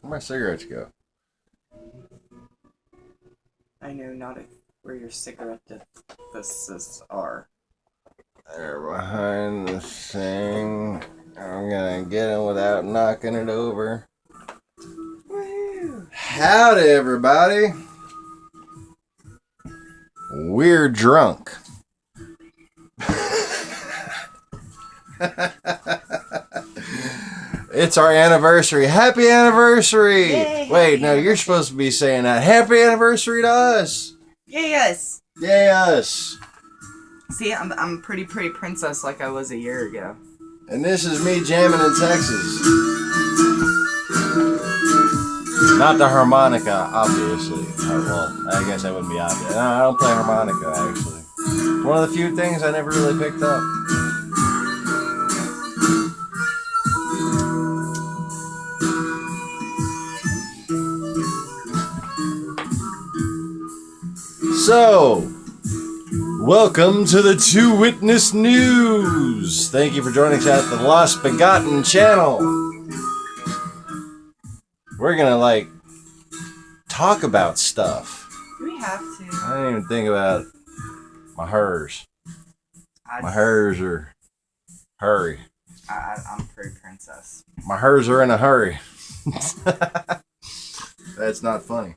Where'd my cigarettes go? I know not where your cigarette this are. They're behind the thing. I'm gonna get them without knocking it over. Woo! Howdy, everybody. We're drunk. It's our anniversary. Happy anniversary! Yay, Wait, happy no, you're supposed to be saying that. Happy anniversary to us! Yes! Yay, us! See, I'm a pretty princess like I was a year ago. And this is me jamming in Texas. Not the harmonica, obviously. Well, I guess that wouldn't be obvious. No, I don't play harmonica, actually. It's one of the few things I never really picked up. So, welcome to the TwoWitnessNews. Thank you for joining us at the Lost Begotten channel. We're gonna, talk about stuff. Do we have to? I didn't even think about my hers. My hers are hurry. I'm pretty princess. My hers are in a hurry. That's not funny.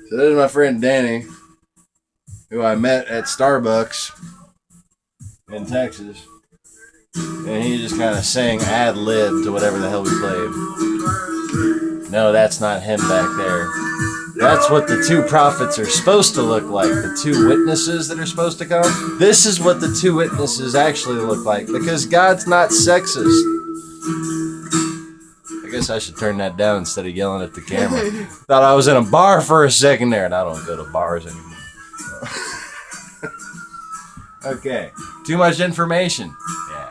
So this is my friend Danny, who I met at Starbucks in Texas. And he just kind of sang ad-lib to whatever the hell we played. No, that's not him back there. That's what the two prophets are supposed to look like. The two witnesses that are supposed to come. This is what the two witnesses actually look like. Because God's not sexist. I guess I should turn that down instead of yelling at the camera. Thought I was in a bar for a second there, and I don't go to bars anymore. Okay. Too much information. Yeah.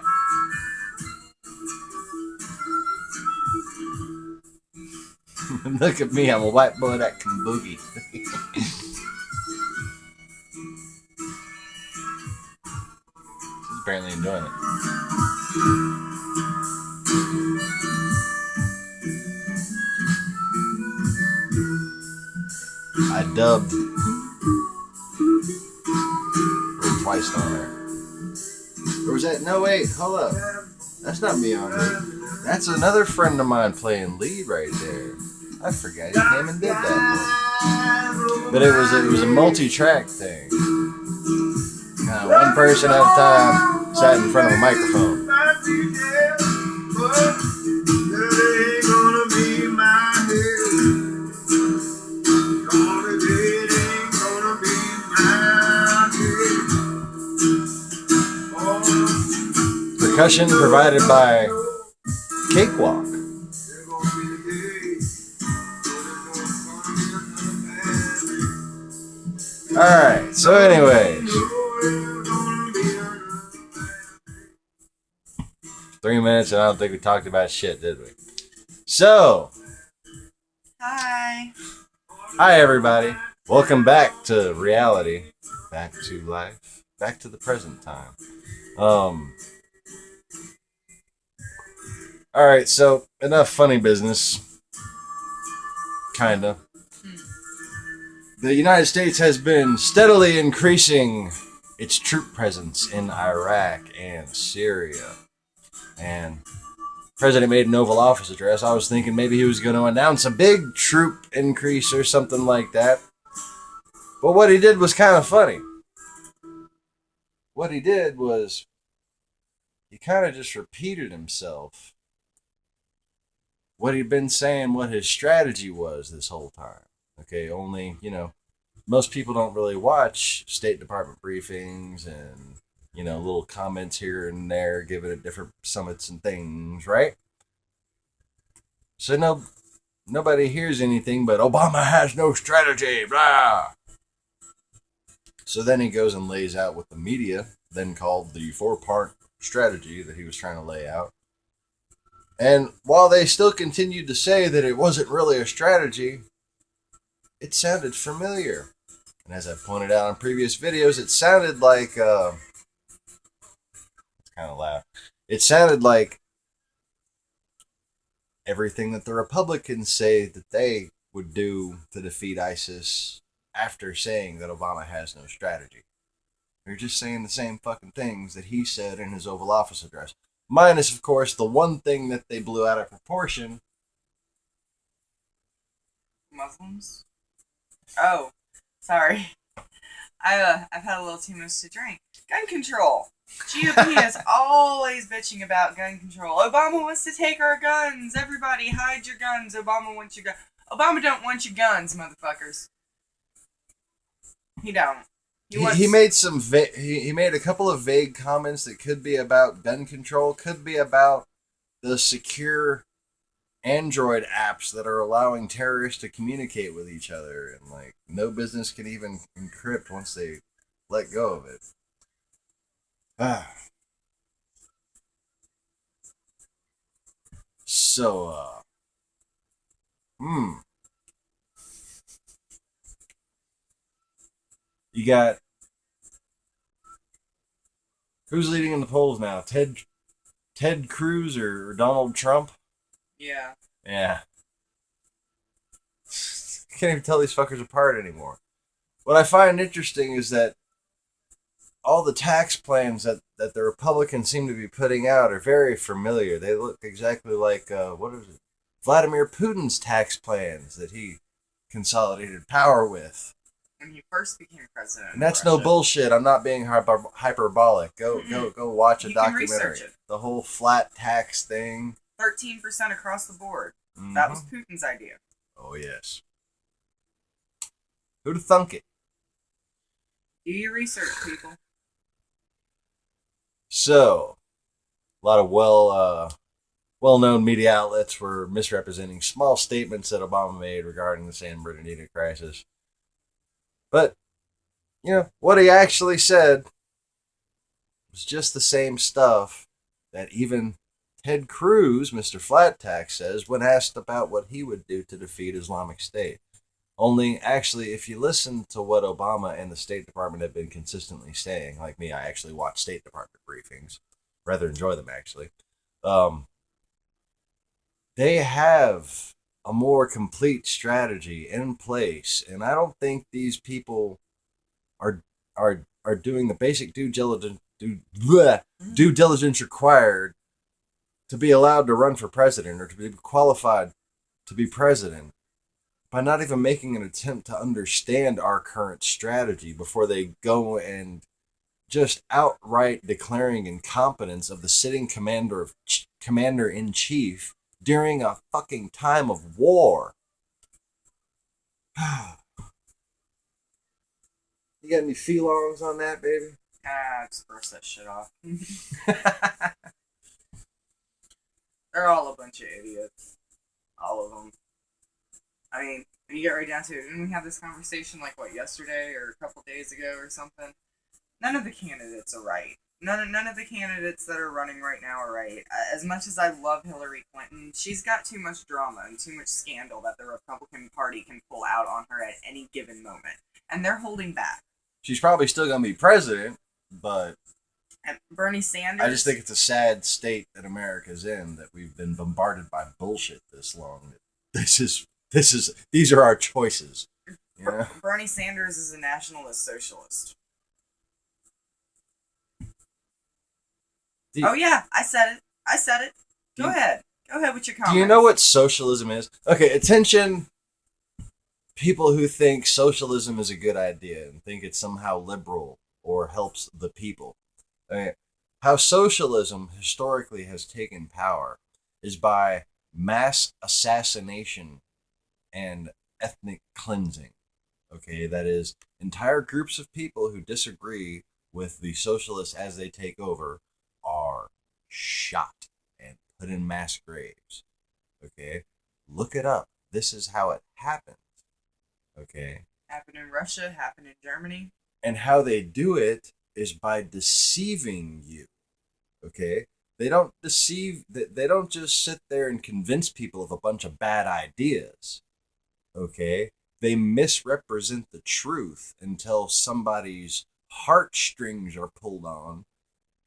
Look at me, I'm a white boy that can boogie. She's apparently enjoying it. I dubbed twice on there. Or was that? No, wait, hold up. That's not me on lead. That's another friend of mine playing lead right there. I forgot he came and did that one. But it was a multi-track thing. One person at a time sat in front of a microphone. Percussion provided by Cakewalk. Alright, so anyways. 3 minutes and I don't think we talked about shit, did we? So. Hi. Hi everybody. Welcome back to reality. Back to life. Back to the present time. Alright, so enough funny business. Kinda. The United States has been steadily increasing its troop presence in Iraq and Syria. And the president made an Oval Office address. I was thinking maybe he was going to announce a big troop increase or something like that. But what he did was kind of funny. What he did was he kind of just repeated himself. What he'd been saying, what his strategy was this whole time. Okay, only, most people don't really watch State Department briefings and, little comments here and there given at different summits and things, right? So nobody hears anything but Obama has no strategy, blah. So then he goes and lays out what the media then called the 4-part strategy that he was trying to lay out. And while they still continued to say that it wasn't really a strategy, it sounded familiar. And as I pointed out in previous videos, it sounded like, it's kind of loud. It sounded like everything that the Republicans say that they would do to defeat ISIS after saying that Obama has no strategy. They're just saying the same fucking things that he said in his Oval Office address. Minus, of course, the one thing that they blew out of proportion. Muslims? Oh, sorry. I've had a little too much to drink. Gun control. GOP is always bitching about gun control. Obama wants to take our guns. Everybody hide your guns. Obama wants your guns. Obama don't want your guns, motherfuckers. He don't. He made some he made a couple of vague comments that could be about gun control, could be about the secure Android apps that are allowing terrorists to communicate with each other, and like no business can even encrypt once they let go of it. So, you got who's leading in the polls now? Ted Cruz or Donald Trump? Yeah. Yeah. Can't even tell these fuckers apart anymore. What I find interesting is that all the tax plans that the Republicans seem to be putting out are very familiar. They look exactly like, what is it? Vladimir Putin's tax plans that he consolidated power with. When he first became president. And that's no bullshit. I'm not being hyperbolic. Go watch a documentary. Research it. The whole flat tax thing. 13% across the board. Mm-hmm. That was Putin's idea. Oh, yes. Who'd have thunk it? Do your research, people. So, a lot of well-known media outlets were misrepresenting small statements that Obama made regarding the San Bernardino crisis. But, what he actually said was just the same stuff that even Ted Cruz, Mr. Flat Tax, says when asked about what he would do to defeat Islamic State. Only, actually, if you listen to what Obama and the State Department have been consistently saying, like me, I actually watch State Department briefings. Rather enjoy them, actually. They have a more complete strategy in place, and I don't think these people are doing the basic due diligence required to be allowed to run for president or to be qualified to be president by not even making an attempt to understand our current strategy before they go and just outright declaring incompetence of the sitting commander-in-chief during a fucking time of war. You got any feelings on that, baby? Just brush that shit off. They're all a bunch of idiots. All of them. I mean, when you get right down to it, didn't we have this conversation yesterday or a couple days ago or something? None of the candidates are right. None of the candidates that are running right now are right. As much as I love Hillary Clinton, she's got too much drama and too much scandal that the Republican Party can pull out on her at any given moment. And they're holding back. She's probably still going to be president, but... And Bernie Sanders... I just think it's a sad state that America's in, that we've been bombarded by bullshit this long. These are our choices. Bernie Sanders is a nationalist socialist. Oh yeah, I said it. Go ahead with your comments. Do you know what socialism is? Okay, attention, people who think socialism is a good idea and think it's somehow liberal or helps the people. Okay. How socialism historically has taken power is by mass assassination and ethnic cleansing. Okay, that is, entire groups of people who disagree with the socialists as they take over are shot and put in mass graves. Okay, look it up. This is how it happens. Okay, happened in Russia, happened in Germany, and how they do it is by deceiving you. Okay, they don't deceive. They don't just sit there and convince people of a bunch of bad ideas. Okay, they misrepresent the truth until somebody's heartstrings are pulled on,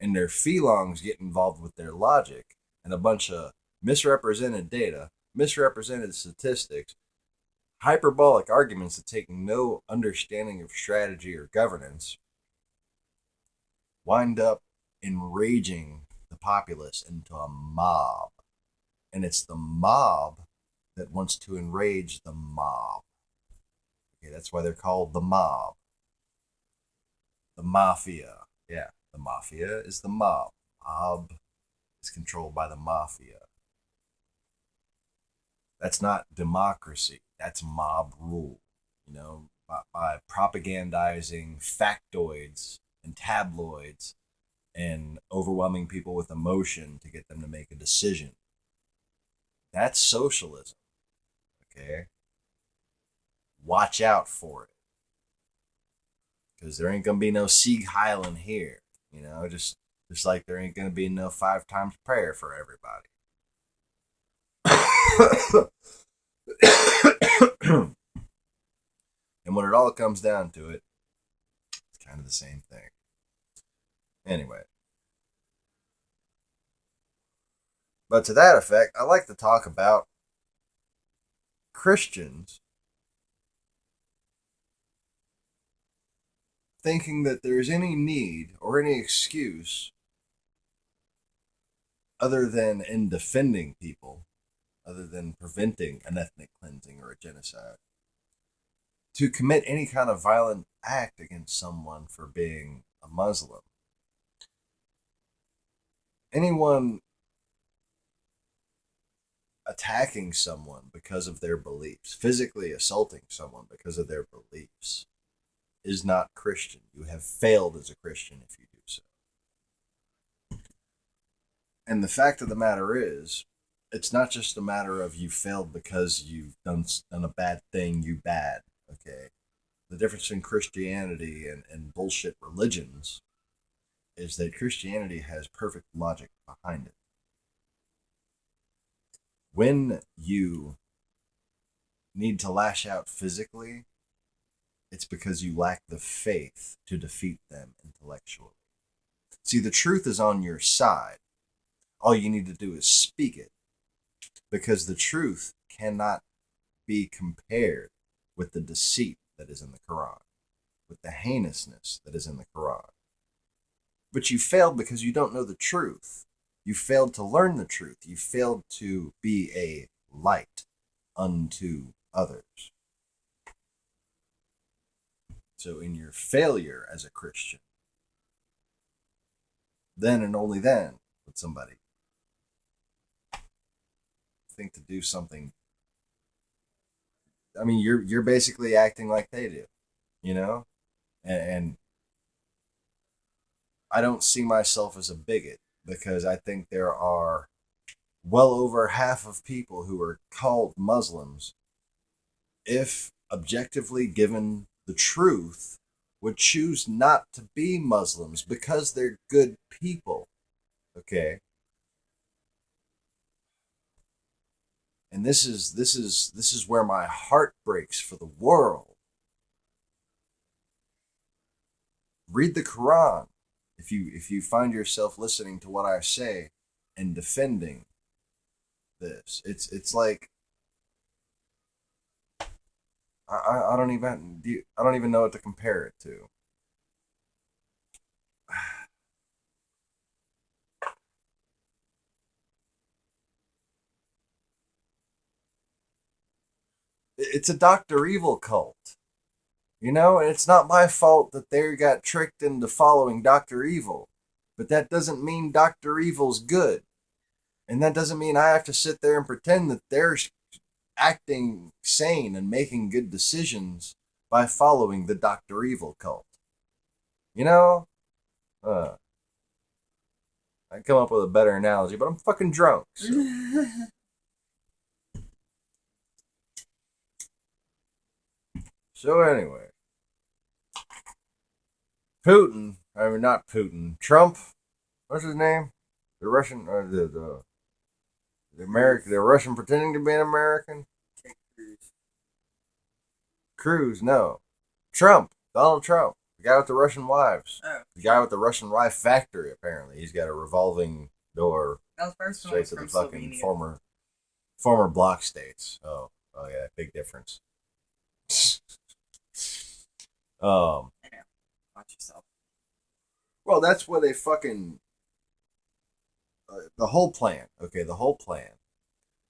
and their felongs get involved with their logic and a bunch of misrepresented data, misrepresented statistics, hyperbolic arguments that take no understanding of strategy or governance, wind up enraging the populace into a mob. And it's the mob that wants to enrage the mob. Okay, that's why they're called the mob. The mafia. Yeah, the mafia is the mob. Mob is controlled by the mafia. That's not democracy. That's mob rule. You know, by propagandizing factoids and tabloids and overwhelming people with emotion to get them to make a decision. That's socialism. Okay? Watch out for it. Because there ain't going to be no Sieg Heil in here. You know, just like there ain't going to be no 5 times prayer for everybody. And when it all comes down to it, it's kind of the same thing. Anyway. But to that effect, I like to talk about Christians thinking that there's any need or any excuse other than in defending people, other than preventing an ethnic cleansing or a genocide, to commit any kind of violent act against someone for being a Muslim. Anyone attacking someone because of their beliefs, physically assaulting someone because of their beliefs, is not Christian. You have failed as a Christian if you do so. And the fact of the matter is, it's not just a matter of you failed because you've done a bad thing, you bad, okay? The difference in Christianity and bullshit religions is that Christianity has perfect logic behind it. When you need to lash out physically, it's because you lack the faith to defeat them intellectually. See, the truth is on your side. All you need to do is speak it. Because the truth cannot be compared with the deceit that is in the Quran, with the heinousness that is in the Quran. But you failed because you don't know the truth. You failed to learn the truth. You failed to be a light unto others. So in your failure as a Christian, then and only then would somebody think to do something. I mean, you're basically acting like they do, you know? And I don't see myself as a bigot because I think there are well over half of people who are called Muslims, if objectively given the truth, would choose not to be Muslims because they're good people, okay? And this is where my heart breaks for the world. Read the Quran if you find yourself listening to what I say and defending this. It's like I don't even know what to compare it to. It's a Dr. Evil cult. You know, and it's not my fault that they got tricked into following Dr. Evil. But that doesn't mean Dr. Evil's good. And that doesn't mean I have to sit there and pretend that they're acting sane and making good decisions by following the Dr. Evil cult. You know? I come up with a better analogy, but I'm fucking drunk. So. So anyway, Trump, what's his name? The Russian, or the Russian pretending to be an American? Cruz, no. Donald Trump, the guy with the Russian wives. Oh. The guy with the Russian rye factory, apparently. He's got a revolving door That was first one straight was to the from fucking Slovenia. former bloc states. Oh yeah, big difference. I know. Watch yourself. Well, that's what they fucking the whole plan. Okay, the whole plan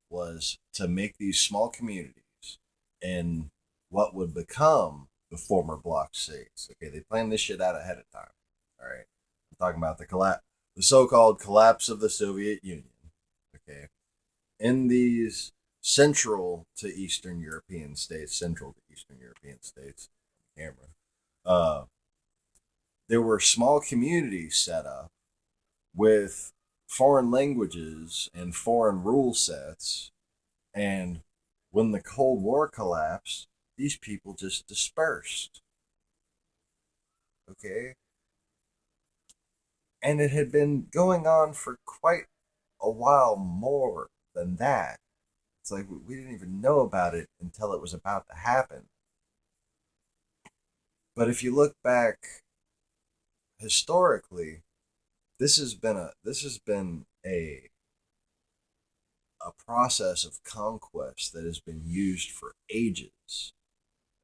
was to make these small communities in what would become the former bloc states. Okay, they planned this shit out ahead of time. All right, I'm talking about the so-called collapse of the Soviet Union. Okay, in these central to Eastern European states, camera, uh, there were small communities set up with foreign languages and foreign rule sets. And when the Cold War collapsed, these people just dispersed. Okay? And it had been going on for quite a while more than that. It's like we didn't even know about it until it was about to happen. But if you look back historically, this has been a process of conquest that has been used for ages.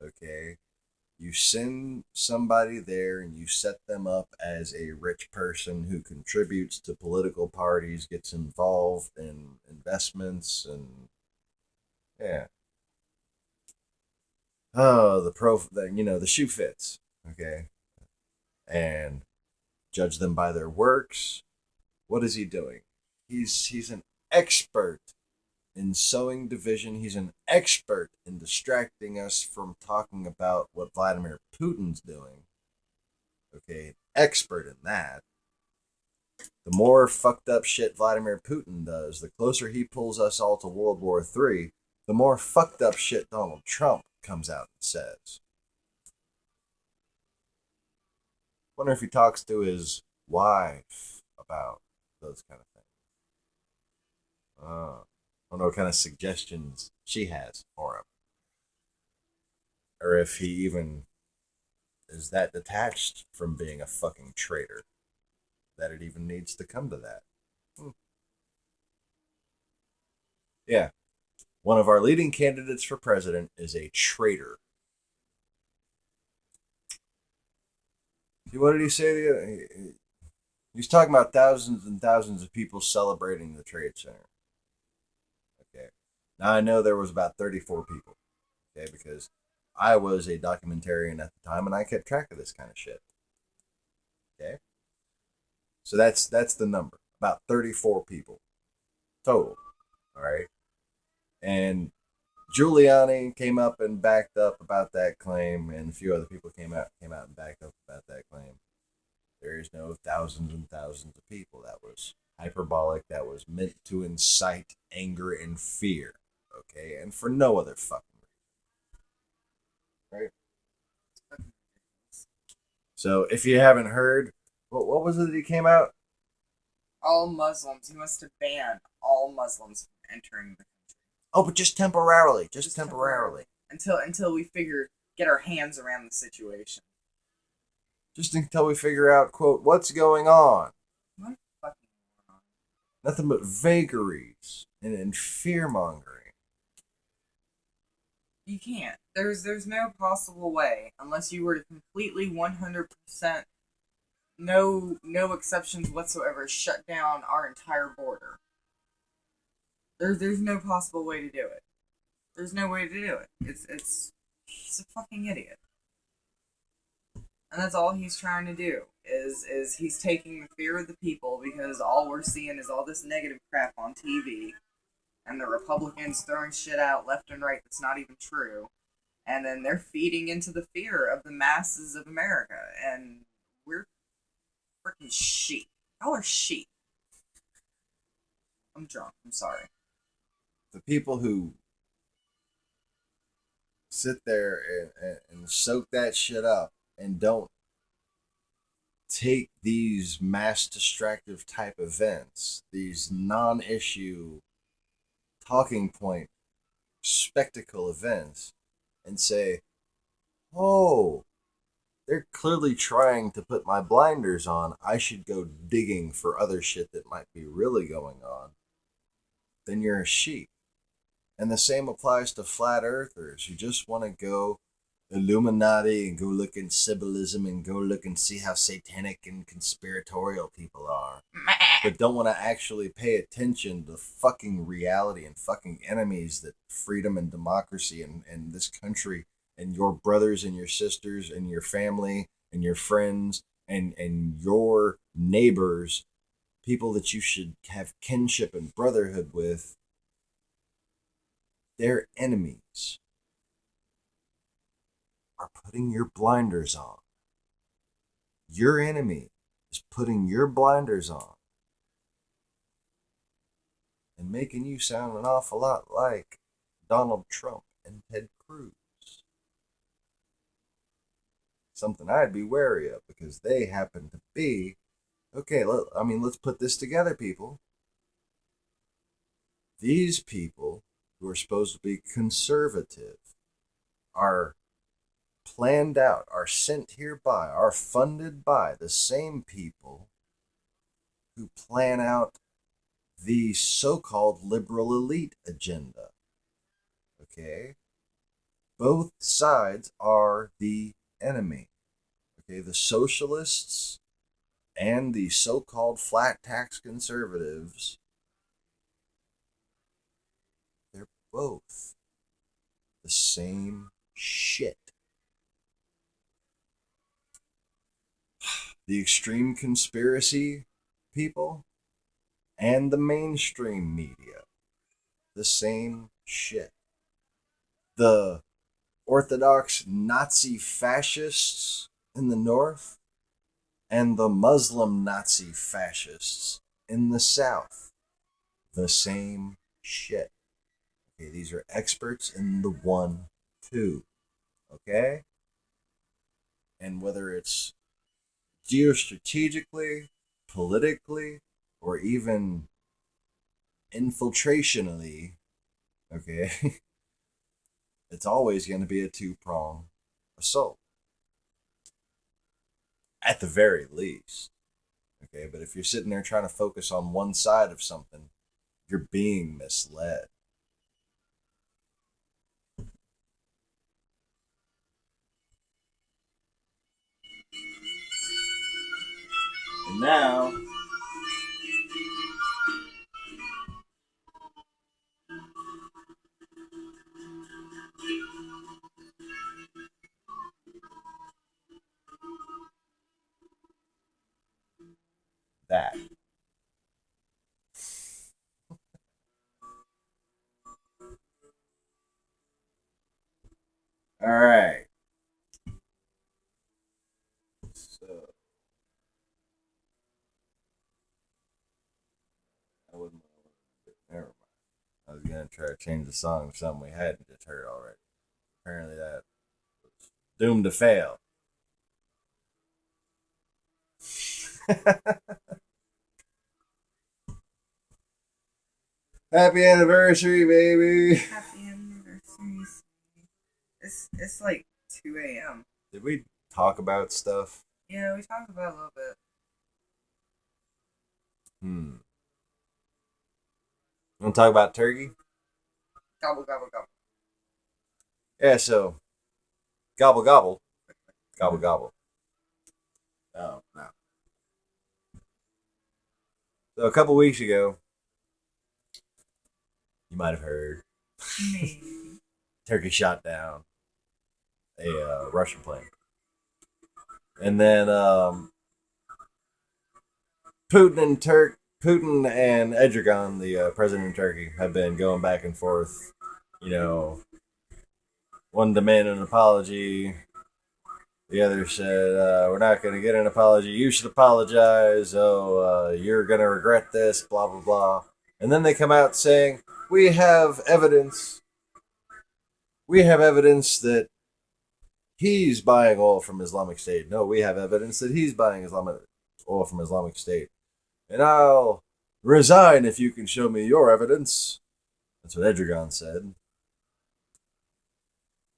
Okay? You send somebody there and you set them up as a rich person who contributes to political parties, gets involved in investments, and yeah. Oh, the shoe fits. Okay? And judge them by their works. What is he doing? He's an expert in sowing division. He's an expert in distracting us from talking about what Vladimir Putin's doing. Okay, expert in that. The more fucked up shit Vladimir Putin does, the closer he pulls us all to World War III, the more fucked up shit Donald Trump comes out and says. Wonder if he talks to his wife about those kind of things. I don't know what kind of suggestions she has for him. Or if he even is that detached from being a fucking traitor that it even needs to come to that. Yeah. One of our leading candidates for president is a traitor. What did he say? He was talking about thousands and thousands of people celebrating the Trade Center. Okay. Now I know there was about 34 people. Okay, because I was a documentarian at the time and I kept track of this kind of shit. Okay. So that's the number. About 34 people total. All right. And Giuliani came up and backed up about that claim, and a few other people came out and backed up about that claim. There is no thousands and thousands of people. That was hyperbolic. That was meant to incite anger and fear. Okay, and for no other fucking reason. Right. So if you haven't heard, what was it that he came out? All Muslims. He wants to ban all Muslims from entering the country. Oh, but just temporarily. Just temporarily. Until we get our hands around the situation. Just until we figure out, quote, what's going on. What fucking going on? Nothing but vagaries and fear mongering. You can't. There's no possible way unless you were to completely 100% no exceptions whatsoever shut down our entire border. There's no possible way to do it. There's no way to do it. He's a fucking idiot. And that's all he's trying to do is he's taking the fear of the people because all we're seeing is all this negative crap on TV and the Republicans throwing shit out left and right that's not even true. And then they're feeding into the fear of the masses of America. And we're freaking sheep. Y'all are sheep. I'm drunk. I'm sorry. The people who sit there and soak that shit up and don't take these mass distractive type events, these non-issue talking point spectacle events, and say, oh, they're clearly trying to put my blinders on. I should go digging for other shit that might be really going on. Then you're a sheep. And the same applies to flat earthers who just want to go Illuminati and go look in symbolism and go look and see how satanic and conspiratorial people are. But don't want to actually pay attention to fucking reality and fucking enemies that freedom and democracy and this country and your brothers and your sisters and your family and your friends and your neighbors, people that you should have kinship and brotherhood with, their enemies are putting your blinders on. Your enemy is putting your blinders on and making you sound an awful lot like Donald Trump and Ted Cruz. Something I'd be wary of because they happen to be, okay, let's put this together, people. These people who are supposed to be conservative are planned out, are sent here by, are funded by the same people who plan out the so-called liberal elite agenda. Okay? Both sides are the enemy. Okay, the socialists and the so-called flat tax conservatives, they're both the same shit. The extreme conspiracy people and the mainstream media, the same shit. The Orthodox Nazi fascists in the north and the Muslim Nazi fascists in the south, the same shit. Okay, these are experts in the 1-2. Okay? And whether it's geostrategically, politically, or even infiltrationally, okay, it's always going to be a two-pronged assault. At the very least. Okay, but if you're sitting there trying to focus on one side of something, you're being misled. And now, that. All right. So, I wouldn't. Never mind. I was gonna try to change the song to something we hadn't just heard already. Apparently, that was doomed to fail. Happy anniversary, baby! Happy anniversary. It's like 2 a.m. Did we talk about stuff? Yeah, we talked about it a little bit. Want to talk about turkey? Gobble, gobble, gobble. Yeah, so gobble gobble. Gobble gobble. Oh, no. So a couple weeks ago, you might have heard, Maybe. Turkey shot down a Russian plane. And then Putin and Erdogan, the president of Turkey, have been going back and forth. You know, one demanded an apology. The other said, we're not going to get an apology. You should apologize. Oh, you're going to regret this, blah, blah, blah. And then they come out saying, we have evidence. We have evidence that he's buying oil from Islamic State. No, we have evidence that he's buying oil from Islamic State. And I'll resign if you can show me your evidence. That's what Erdogan said.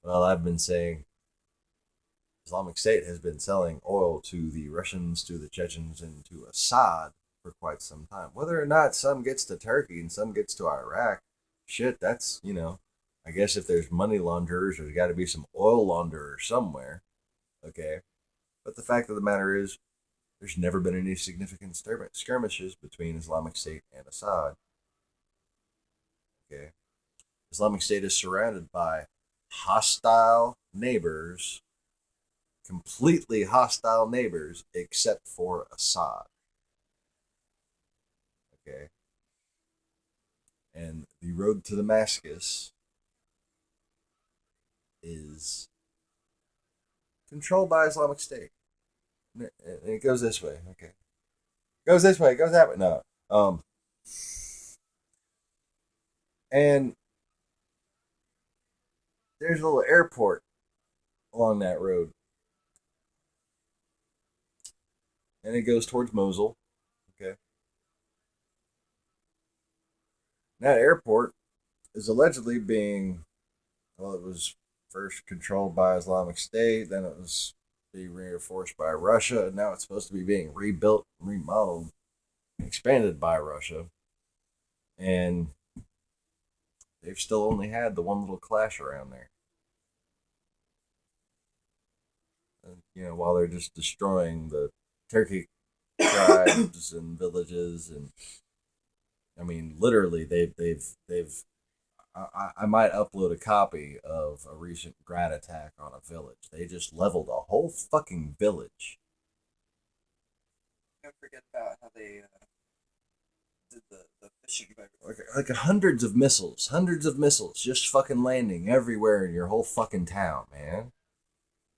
Well, I've been saying, Islamic State has been selling oil to the Russians, to the Chechens, and to Assad for quite some time. Whether or not some gets to Turkey and some gets to Iraq, shit, that's, I guess if there's money launderers, there's got to be some oil launderers somewhere. Okay. But the fact of the matter is, there's never been any significant skirmishes between Islamic State and Assad. Okay. Islamic State is surrounded by hostile neighbors, completely hostile neighbors, except for Assad. Okay. And the road to Damascus is controlled by Islamic State. And it goes this way. Okay. Goes this way, goes that way. No. And there's a little airport along that road. And it goes towards Mosul. Okay. That airport is allegedly being, well, it was first controlled by Islamic State, then it was being reinforced by Russia, and now it's supposed to be being rebuilt, remodeled, expanded by Russia. And they've still only had the one little clash around there. And, while they're just destroying the Turkic tribes and villages, and I mean, literally, they've. I might upload a copy of a recent grad attack on a village. They just leveled a whole fucking village. Don't forget about how they did the fishing boat. Like hundreds of missiles, just fucking landing everywhere in your whole fucking town, man.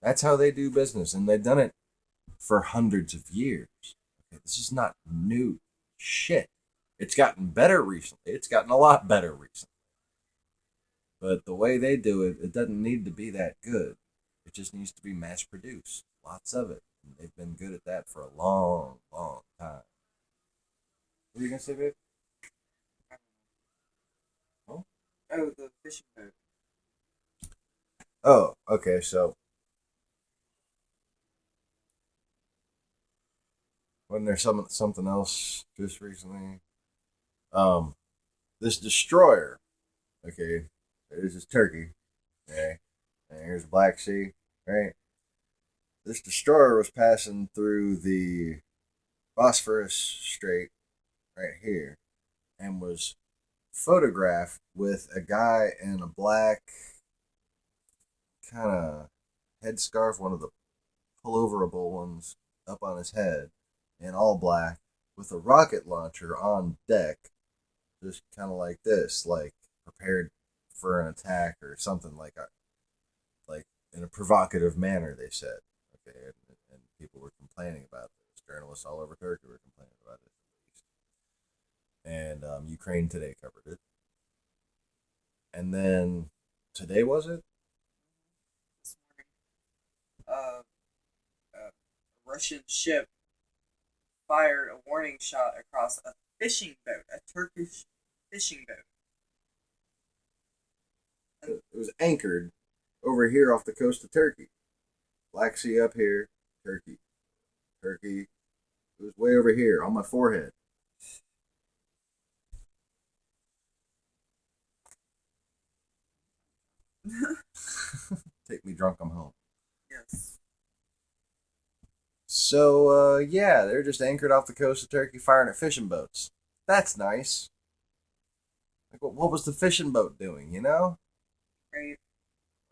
That's how they do business, and they've done it for hundreds of years. Okay, this is not new shit. It's gotten better recently. It's gotten a lot better recently. But the way they do it, it doesn't need to be that good. It just needs to be mass produced. Lots of it. And they've been good at that for a long, long time. What are you going to say, babe? Oh? Oh, the fishing boat. Oh, okay, so. Wasn't there something else just recently? This destroyer, okay, this is Turkey, okay, and here's the Black Sea, right? This destroyer was passing through the Bosphorus Strait right here and was photographed with a guy in a black kind of headscarf, one of the pulloverable ones up on his head, in all black, with a rocket launcher on deck, just kind of like this, like prepared for an attack or something, like in a provocative manner, they said. Okay, and people were complaining about this. Journalists all over Turkey were complaining about it, and Ukraine Today covered it. And then today, was it? This morning, a Russian ship fired a warning shot across a fishing boat, a Turkish fishing boat. It was anchored over here off the coast of Turkey. Black Sea up here, Turkey. Turkey. It was way over here on my forehead. Take me drunk, I'm home. Yes. So, yeah, they're just anchored off the coast of Turkey firing at fishing boats. That's nice. Like, what was the fishing boat doing, Right.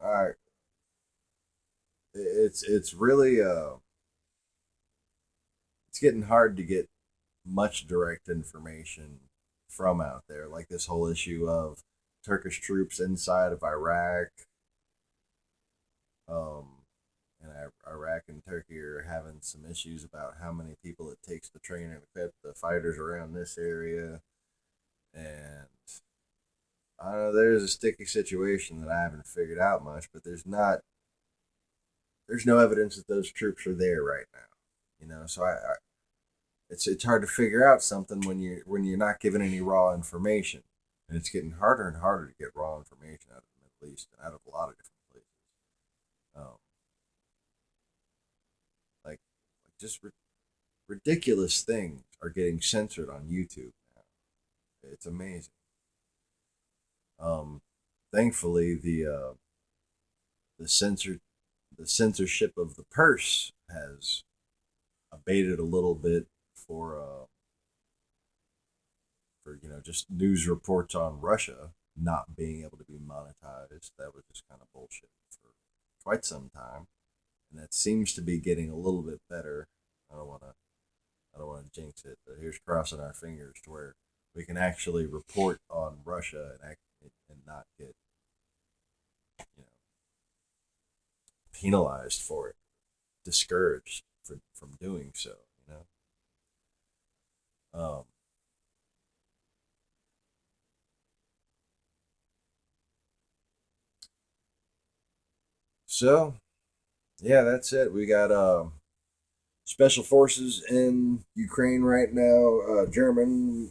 Alright. It's really, it's getting hard to get much direct information from out there. Like this whole issue of Turkish troops inside of Iraq. And Iraq and Turkey are having some issues about how many people it takes to train and equip the fighters around this area. And I don't know, there's a sticky situation that I haven't figured out much, but there's no evidence that those troops are there right now. So it's hard to figure out something when you're not given any raw information, and it's getting harder and harder to get raw information out of the Middle East and out of a lot of different places. just ridiculous things are getting censored on YouTube now. It's amazing. Um, Thankfully, the censor the censorship of the purse has abated a little bit for just news reports on Russia not being able to be monetized. That was just kind of bullshit for quite some time, and that seems to be getting a little bit better. I don't want to I don't want to jinx it, but here's crossing our fingers to where we can actually report on Russia and not get you know penalized for it, discouraged from doing so. You know. So yeah, that's it. We got special forces in Ukraine right now. German,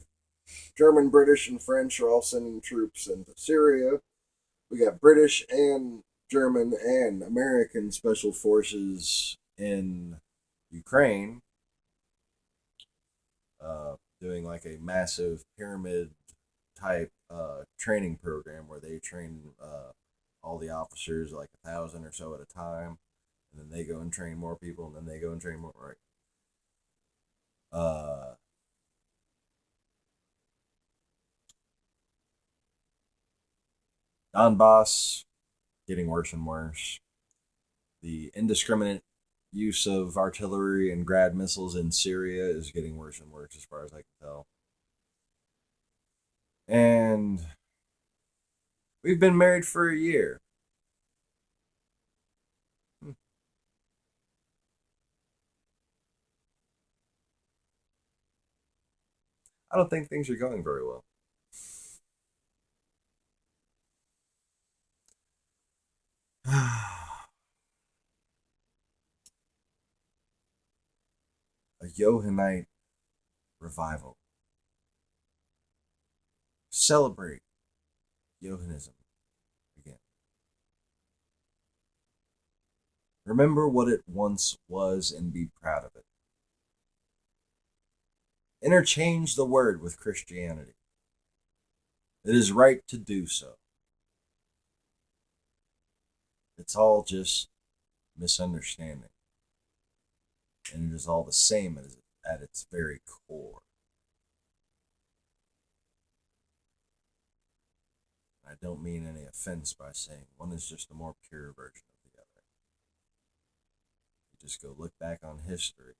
British, and French are all sending troops into Syria. We got British and German and American special forces in Ukraine, doing like a massive pyramid type training program where they train all the officers like 1,000 or so at a time, and then they go and train more people, and then they go and train more. Right. Uh, Donbass getting worse and worse. The indiscriminate use of artillery and grad missiles in Syria is getting worse and worse, as far as I can tell. And we've been married for a year. I don't think things are going very well. A Johannite revival. Celebrate Johannism again. Remember what it once was and be proud of it. Interchange the word with Christianity. It is right to do so. It's all just misunderstanding. And it is all the same at its very core. I don't mean any offense by saying one is just a more pure version of the other. You just go look back on history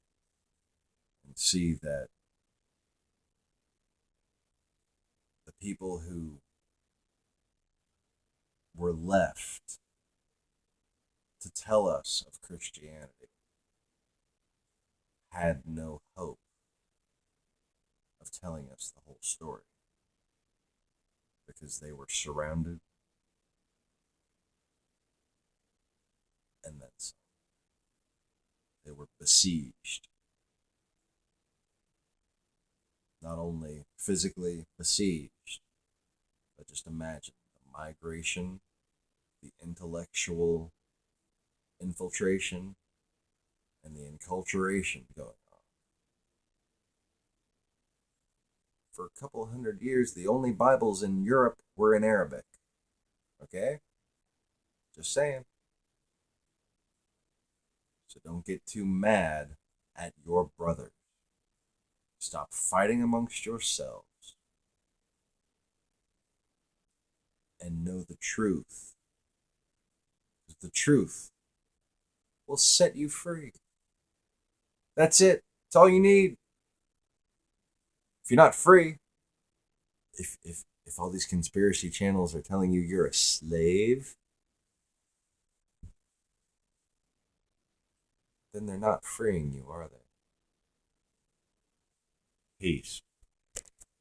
and see that the people who were left to tell us of Christianity had no hope of telling us the whole story because they were surrounded and then some. They were besieged. Not only physically besieged, but just imagine the migration, the intellectual infiltration, and the enculturation going on. For a couple hundred years, the only Bibles in Europe were in Arabic. Okay? Just saying. So don't get too mad at your brothers. Stop fighting amongst yourselves and know the truth. The truth will set you free. That's it. That's all you need. If you're not free, if all these conspiracy channels are telling you you're a slave, then they're not freeing you, are they? Peace.